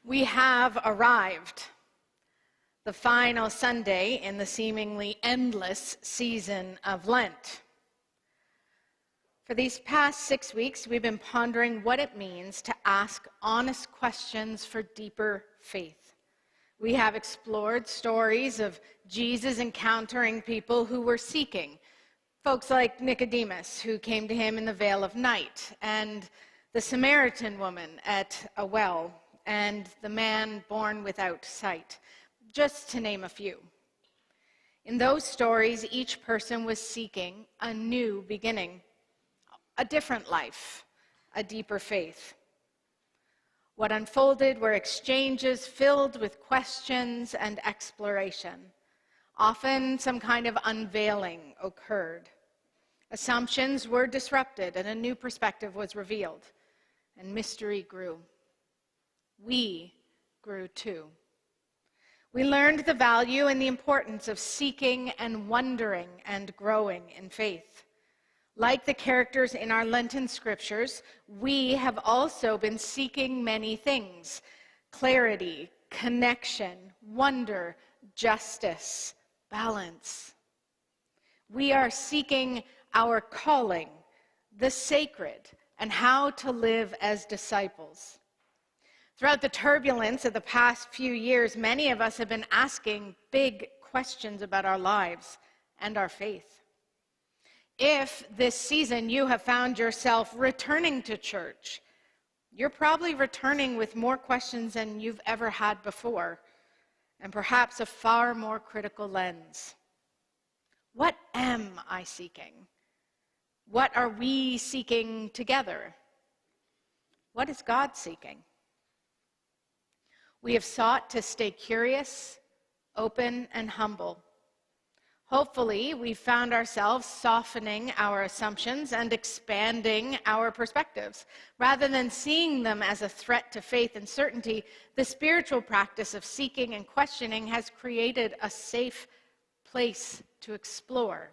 We have arrived, the final Sunday in the seemingly endless season of Lent. For these past 6 weeks, we've been pondering what it means to ask honest questions for deeper faith. We have explored stories of Jesus encountering people who were seeking, folks like Nicodemus, who came to him in the veil of night, and the Samaritan woman at a well, and the man born without sight, just to name a few. In those stories, each person was seeking a new beginning, a different life, a deeper faith. What unfolded were exchanges filled with questions and exploration. Often some kind of unveiling occurred. Assumptions were disrupted and a new perspective was revealed, and mystery grew. We grew too. We learned the value and the importance of seeking and wondering and growing in faith. Like the characters in our Lenten scriptures, we have also been seeking many things: clarity, connection, wonder, justice, balance. We are seeking our calling, the sacred, and how to live as disciples. Throughout the turbulence of the past few years, many of us have been asking big questions about our lives and our faith. If this season you have found yourself returning to church, you're probably returning with more questions than you've ever had before, and perhaps a far more critical lens. What am I seeking? What are we seeking together? What is God seeking? We have sought to stay curious, open, and humble. Hopefully, we've found ourselves softening our assumptions and expanding our perspectives. Rather than seeing them as a threat to faith and certainty, the spiritual practice of seeking and questioning has created a safe place to explore,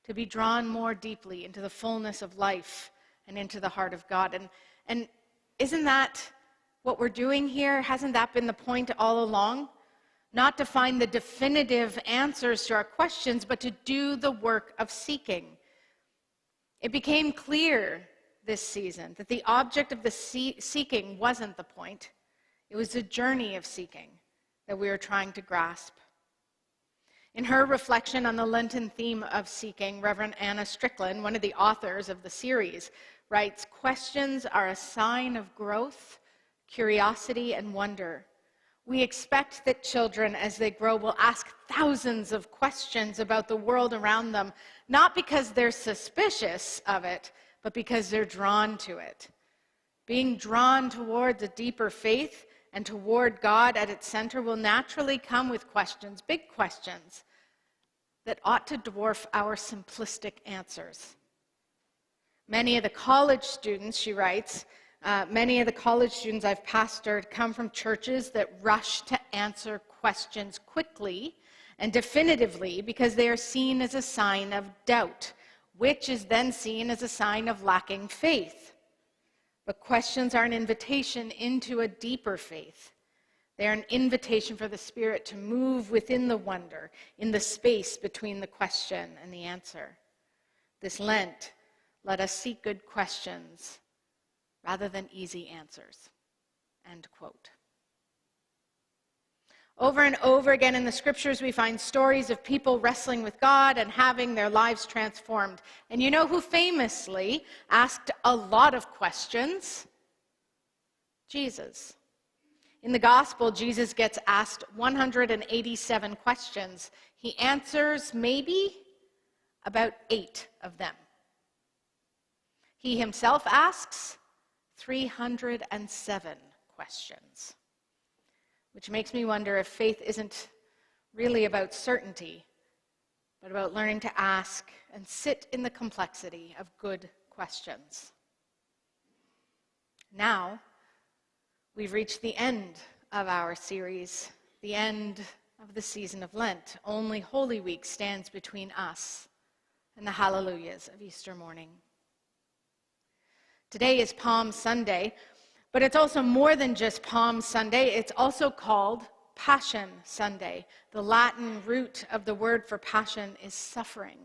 to be drawn more deeply into the fullness of life and into the heart of God. And isn't that what we're doing here? Hasn't that been the point all along? Not to find the definitive answers to our questions, but to do the work of seeking. It became clear this season that the object of the seeking wasn't the point. It was the journey of seeking that we were trying to grasp. In her reflection on the Lenten theme of seeking, Reverend Anna Strickland, one of the authors of the series, writes, "Questions are a sign of growth, curiosity, and wonder. We expect that children, as they grow, will ask thousands of questions about the world around them, not because they're suspicious of it, but because they're drawn to it. Being drawn toward a deeper faith and toward God at its center will naturally come with questions, big questions, that ought to dwarf our simplistic answers." Many of the college students, she writes, many of the college students I've pastored come from churches that rush to answer questions quickly and definitively because they are seen as a sign of doubt, which is then seen as a sign of lacking faith. But questions are an invitation into a deeper faith. They are an invitation for the Spirit to move within the wonder, in the space between the question and the answer. This Lent, let us seek good questions rather than easy answers. End quote. Over and over again in the scriptures, we find stories of people wrestling with God and having their lives transformed. And you know who famously asked a lot of questions? Jesus. In the gospel, Jesus gets asked 187 questions. He answers maybe about 8 of them. He himself asks 307 questions, which makes me wonder if faith isn't really about certainty, but about learning to ask and sit in the complexity of good questions. Now, we've reached the end of our series, the end of the season of Lent. Only Holy Week stands between us and the hallelujahs of Easter morning. Today is Palm Sunday, But it's also more than just Palm Sunday. It's also called Passion Sunday. The Latin root of the word for passion is suffering.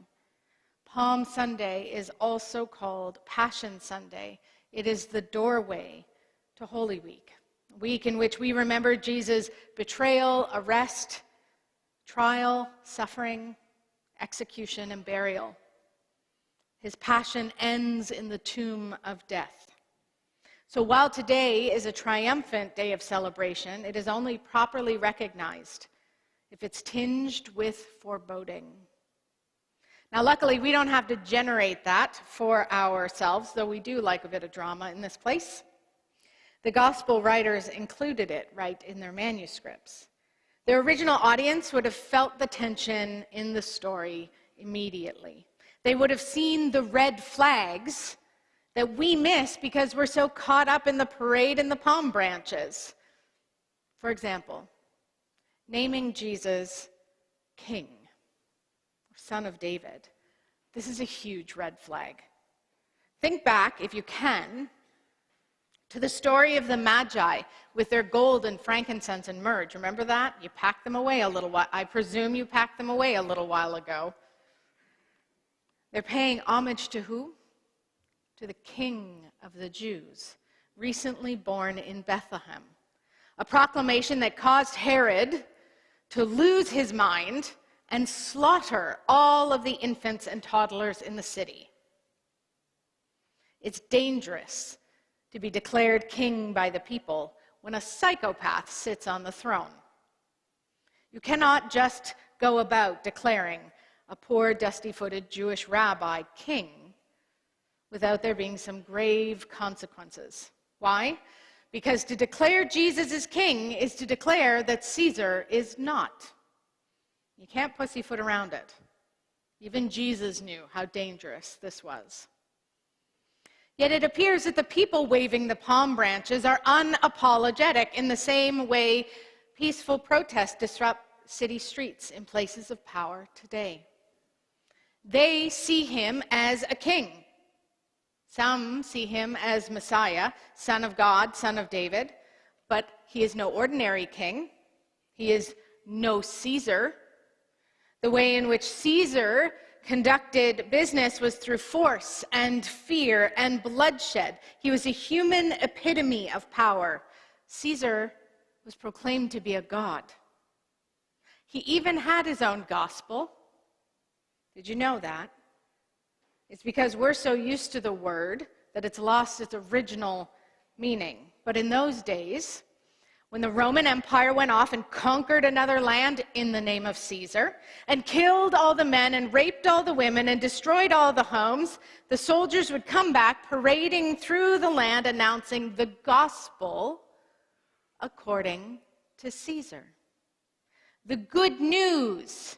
Palm Sunday is also called Passion Sunday. It is the doorway to Holy Week, a week in which we remember Jesus' betrayal, arrest, trial, suffering, execution, and burial. His passion ends in the tomb of death. So while today is a triumphant day of celebration, it is only properly recognized if it's tinged with foreboding. Now, luckily, we don't have to generate that for ourselves, though we do like a bit of drama in this place. The gospel writers included it right in their manuscripts. Their original audience would have felt the tension in the story immediately. They would have seen the red flags that we miss because we're so caught up in the parade and the palm branches. For example, naming Jesus King, or Son of David. This is a huge red flag. Think back, if you can, to the story of the Magi with their gold and frankincense and myrrh. Remember that? You packed them away a little while. I presume you packed them away a little while ago. They're paying homage to who? To the King of the Jews, recently born in Bethlehem. A proclamation that caused Herod to lose his mind and slaughter all of the infants and toddlers in the city. It's dangerous to be declared king by the people when a psychopath sits on the throne. You cannot just go about declaring a poor, dusty-footed Jewish rabbi king without there being some grave consequences. Why? Because to declare Jesus as king is to declare that Caesar is not. You can't pussyfoot around it. Even Jesus knew how dangerous this was. Yet it appears that the people waving the palm branches are unapologetic in the same way peaceful protests disrupt city streets in places of power today. They see him as a king. Some see him as Messiah, Son of God, Son of David, but he is no ordinary king. He is no Caesar. The way in which Caesar conducted business was through force and fear and bloodshed. He was a human epitome of power. Caesar was proclaimed to be a god. He even had his own gospel. Did you know that? It's because we're so used to the word that it's lost its original meaning. But in those days, when the Roman Empire went off and conquered another land in the name of Caesar, and killed all the men and raped all the women and destroyed all the homes, the soldiers would come back parading through the land announcing the gospel according to Caesar. The good news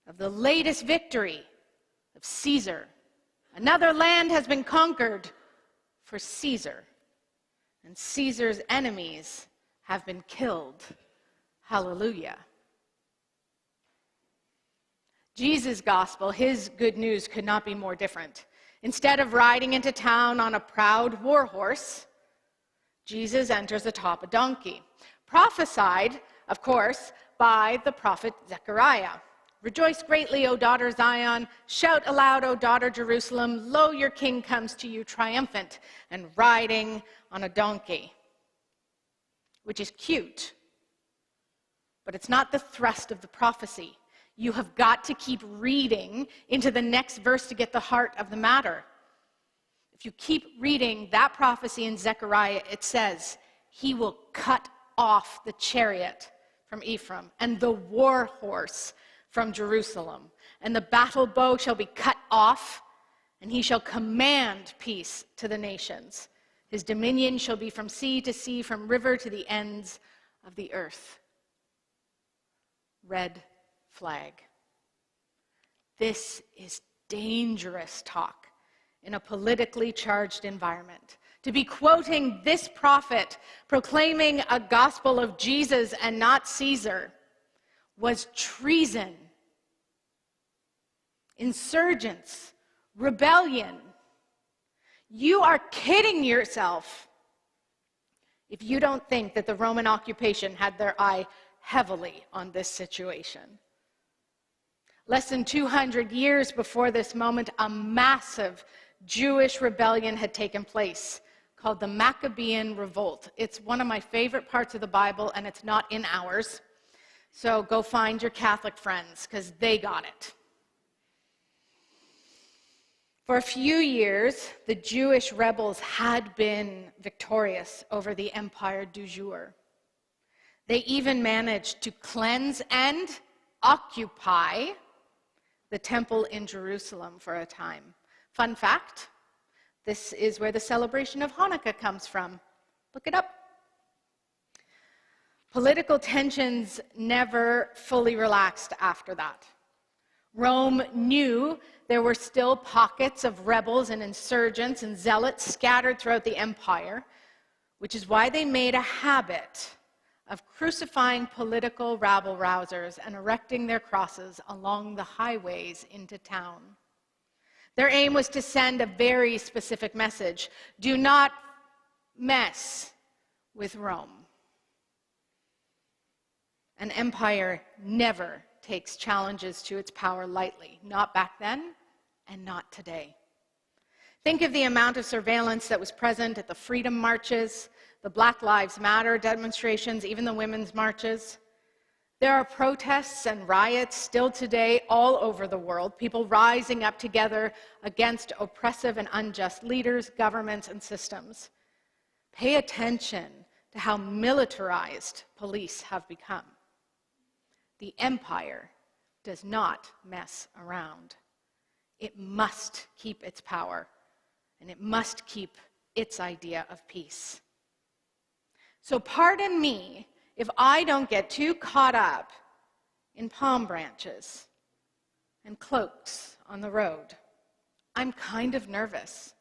of the latest victory of Caesar. Another land has been conquered for Caesar, and Caesar's enemies have been killed. Hallelujah. Jesus' gospel, his good news, could not be more different. Instead of riding into town on a proud war horse, Jesus enters atop a donkey. Prophesied, of course, by the prophet Zechariah. Rejoice greatly, O daughter Zion. Shout aloud, O daughter Jerusalem. Lo, your king comes to you triumphant and riding on a donkey. Which is cute, but it's not the thrust of the prophecy. You have got to keep reading into the next verse to get the heart of the matter. If you keep reading that prophecy in Zechariah, it says, he will cut off the chariot from Ephraim and the war horse from Jerusalem, and the battle bow shall be cut off, and he shall command peace to the nations. His dominion shall be from sea to sea, from river to the ends of the earth. Red flag. This is dangerous talk in a politically charged environment. To be quoting this prophet proclaiming a gospel of Jesus and not Caesar was treason, insurgents, rebellion. You are kidding yourself. if you don't think that the Roman occupation had their eye heavily on this situation. Less than 200 years before this moment, a massive Jewish rebellion had taken place called the Maccabean Revolt. It's one of my favorite parts of the Bible, and it's not in ours. So go find your Catholic friends, because they got it. For a few years, the Jewish rebels had been victorious over the empire du jour. They even managed to cleanse and occupy the temple in Jerusalem for a time. Fun fact, this is where the celebration of Hanukkah comes from. Look it up. Political tensions never fully relaxed after that. Rome knew there were still pockets of rebels and insurgents and zealots scattered throughout the empire, which is why they made a habit of crucifying political rabble-rousers and erecting their crosses along the highways into town. Their aim was to send a very specific message: do not mess with Rome. An empire never takes challenges to its power lightly, not back then and not today. Think of the amount of surveillance that was present at the freedom marches, the Black Lives Matter demonstrations, even the women's marches. There are protests and riots still today all over the world, people rising up together against oppressive and unjust leaders, governments, and systems. Pay attention to how militarized police have become. The empire does not mess around. It must keep its power, and it must keep its idea of peace. So pardon me if I don't get too caught up in palm branches and cloaks on the road. I'm kind of nervous.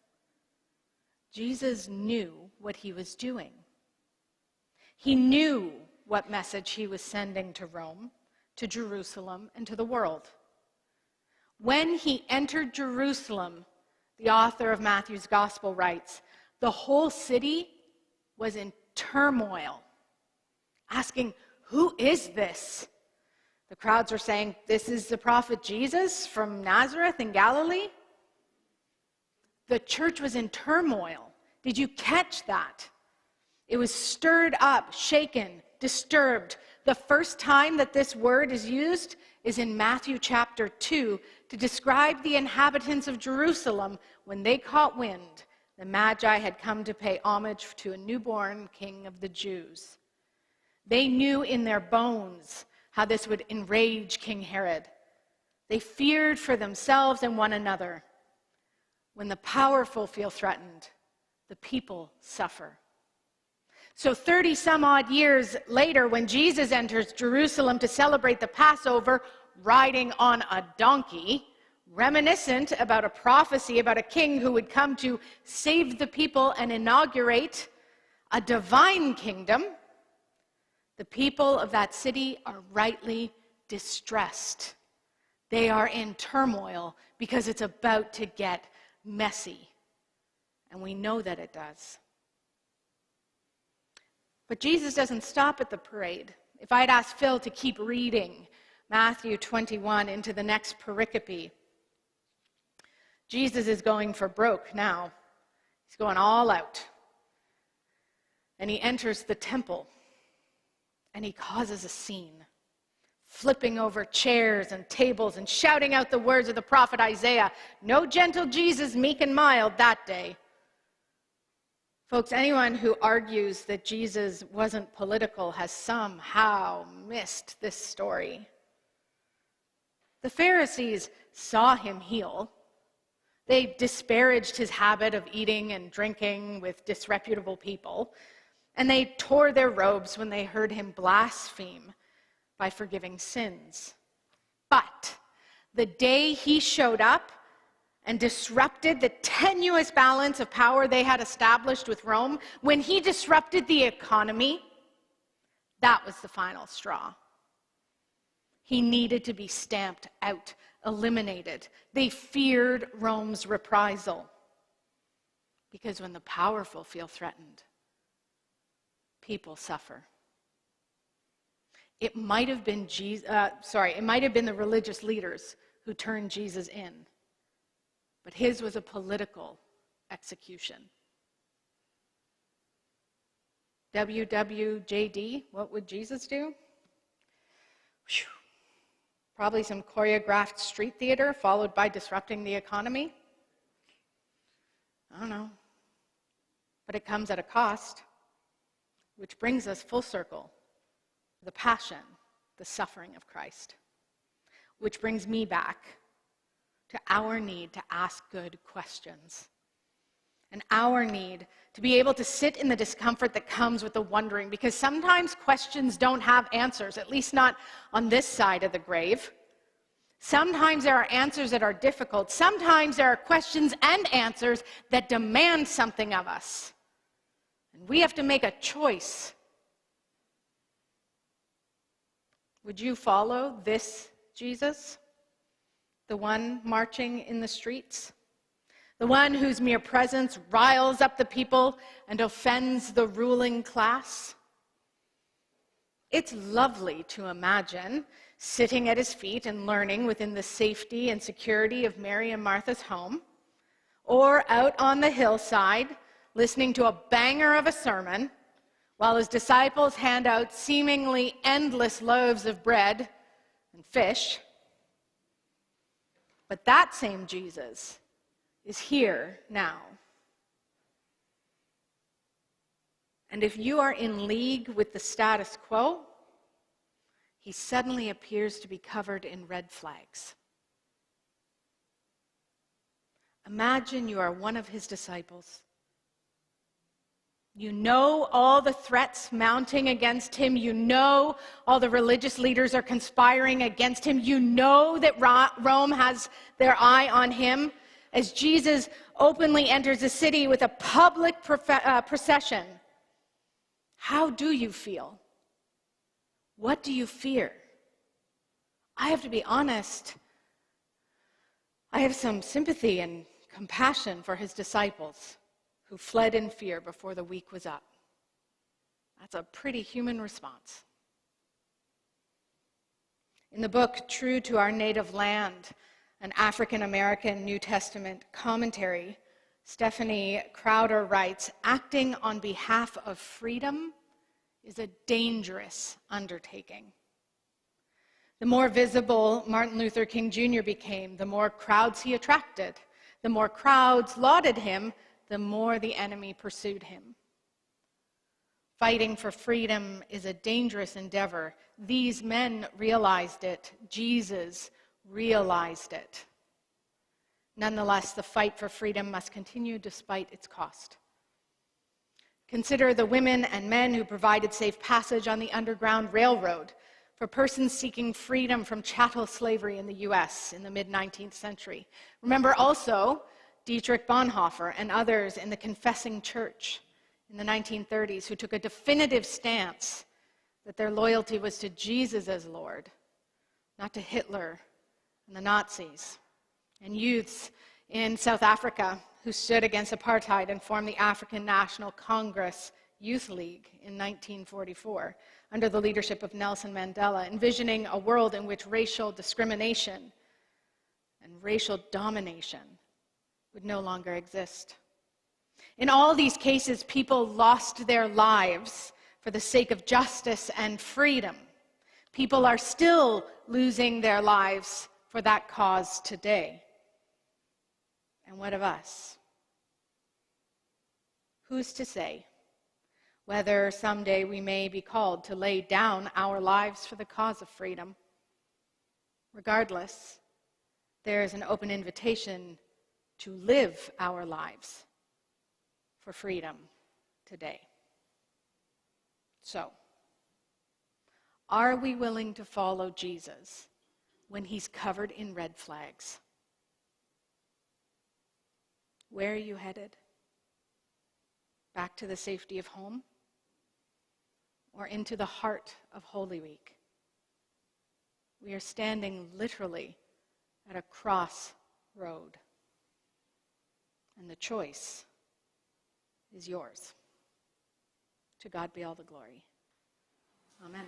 Jesus knew what he was doing. He knew what message he was sending to Rome, to Jerusalem, and to the world. When he entered Jerusalem, the author of Matthew's Gospel writes, the whole city was in turmoil, asking, who is this? The crowds were saying, this is the prophet Jesus from Nazareth in Galilee. The church was in turmoil. Did you catch that? It was stirred up, shaken, disturbed. The first time that this word is used is in Matthew chapter 2 to describe the inhabitants of Jerusalem when they caught wind the Magi had come to pay homage to a newborn king of the Jews. They knew in their bones how this would enrage King Herod. They feared for themselves and one another. When the powerful feel threatened, the people suffer. So 30 some odd years later, when Jesus enters Jerusalem to celebrate the Passover, riding on a donkey, reminiscent about a prophecy about a king who would come to save the people and inaugurate a divine kingdom, the people of that city are rightly distressed. They are in turmoil because it's about to get messy. And we know that it does. But Jesus doesn't stop at the parade. If I'd asked Phil to keep reading Matthew 21 into the next pericope, Jesus is going for broke now. He's going all out. And he enters the temple, and he causes a scene, flipping over chairs and tables and shouting out the words of the prophet Isaiah, "No gentle Jesus, meek and mild," that day. Folks, anyone who argues that Jesus wasn't political has somehow missed this story. The Pharisees saw him heal. They disparaged his habit of eating and drinking with disreputable people, and they tore their robes when they heard him blaspheme by forgiving sins. But the day he showed up and disrupted the tenuous balance of power they had established with Rome, when he disrupted the economy, that was the final straw. He needed to be stamped out, eliminated. They feared Rome's reprisal. Because when the powerful feel threatened, people suffer. It might have been it might have been the religious leaders who turned Jesus in, but his was a political execution. WWJD, what would Jesus do? Whew. Probably some choreographed street theater followed by disrupting the economy. I don't know. But it comes at a cost, which brings us full circle to the passion, the suffering of Christ, which brings me back to our need to ask good questions and our need to be able to sit in the discomfort that comes with the wondering, because sometimes questions don't have answers, at least not on this side of the grave. Sometimes there are answers that are difficult. Sometimes there are questions and answers that demand something of us. And we have to make a choice. Would you follow this Jesus? The one marching in the streets? The one whose mere presence riles up the people and offends the ruling class? It's lovely to imagine sitting at his feet and learning within the safety and security of Mary and Martha's home, or out on the hillside listening to a banger of a sermon while his disciples hand out seemingly endless loaves of bread and fish. But that same Jesus is here now. And if you are in league with the status quo, he suddenly appears to be covered in red flags. Imagine you are one of his disciples. You know all the threats mounting against him. You know all the religious leaders are conspiring against him. You know that Rome has their eye on him as Jesus openly enters the city with a public procession. How do you feel? What do you fear? I have to be honest. I have some sympathy and compassion for his disciples who fled in fear before the week was up. That's a pretty human response. In the book True to Our Native Land, an African-American New Testament commentary, Stephanie Crowder writes, acting on behalf of freedom is a dangerous undertaking. The more visible Martin Luther King Jr. became, the more crowds he attracted. The more crowds lauded him, the more the enemy pursued him. Fighting for freedom is a dangerous endeavor. These men realized it. Jesus realized it. Nonetheless, the fight for freedom must continue despite its cost. Consider the women and men who provided safe passage on the Underground Railroad for persons seeking freedom from chattel slavery in the U.S. in the mid-19th century. Remember also Dietrich Bonhoeffer and others in the Confessing Church in the 1930s who took a definitive stance that their loyalty was to Jesus as Lord, not to Hitler and the Nazis. And youths in South Africa who stood against apartheid and formed the African National Congress Youth League in 1944 under the leadership of Nelson Mandela, envisioning a world in which racial discrimination and racial domination would no longer exist. In all these cases, people lost their lives for the sake of justice and freedom. People are still losing their lives for that cause today. And what of us? Who's to say whether someday we may be called to lay down our lives for the cause of freedom? Regardless, there is an open invitation to live our lives for freedom today. So, are we willing to follow Jesus when he's covered in red flags? Where are you headed? Back to the safety of home? Or into the heart of Holy Week? We are standing literally at a crossroad. And the choice is yours. To God be all the glory. Amen.